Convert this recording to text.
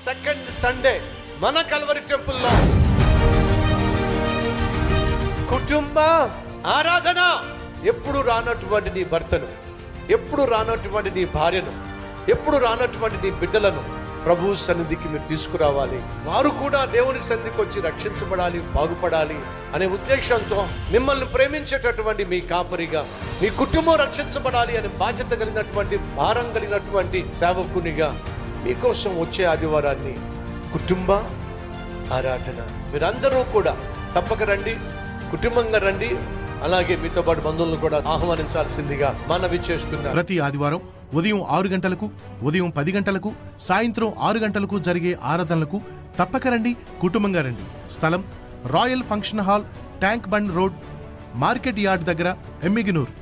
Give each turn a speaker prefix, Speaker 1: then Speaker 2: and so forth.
Speaker 1: Second Sunday మన Calvary టెంపుల్లో కుటుంబ ఆరాధన. ఎప్పుడు రానటువంటి నీ భర్తను, ఎప్పుడు రానటువంటి నీ భార్యను, ఎప్పుడు రానటువంటి నీ బిడ్డలను ప్రభు సన్నిధికి మీరు తీసుకురావాలి. వారు కూడా దేవుని సన్నిధికి వచ్చి రక్షించబడాలి, బాగుపడాలి అనే ఉద్దేశంతో మిమ్మల్ని ప్రేమించేటటువంటి మీ కాపరిగా, మీ కుటుంబం రక్షించబడాలి అనే బాధ్యత కలిగినటువంటి, భారం కలిగినటువంటి సేవకునిగా మీకోసం వచ్చే ఆదివారాన్ని కుటుంబ ఆరాధన. మీరందరూ కూడా తప్పక రండి, కుటుంబంగా రండి. అలాగే మీతో పాటు బంధువులను కూడా ఆహ్వానించాల్సిందిగా మనవి చేస్తున్నారు.
Speaker 2: ప్రతి ఆదివారం ఉదయం 6 గంటలకు, ఉదయం 10 గంటలకు, సాయంత్రం 6 గంటలకు జరిగే ఆరాధనలకు తప్పక రండి, కుటుంబంగా రండి. స్థలం royal function hall, tank bund road, market yard దగ్గర, ఎమ్మిగనూర్.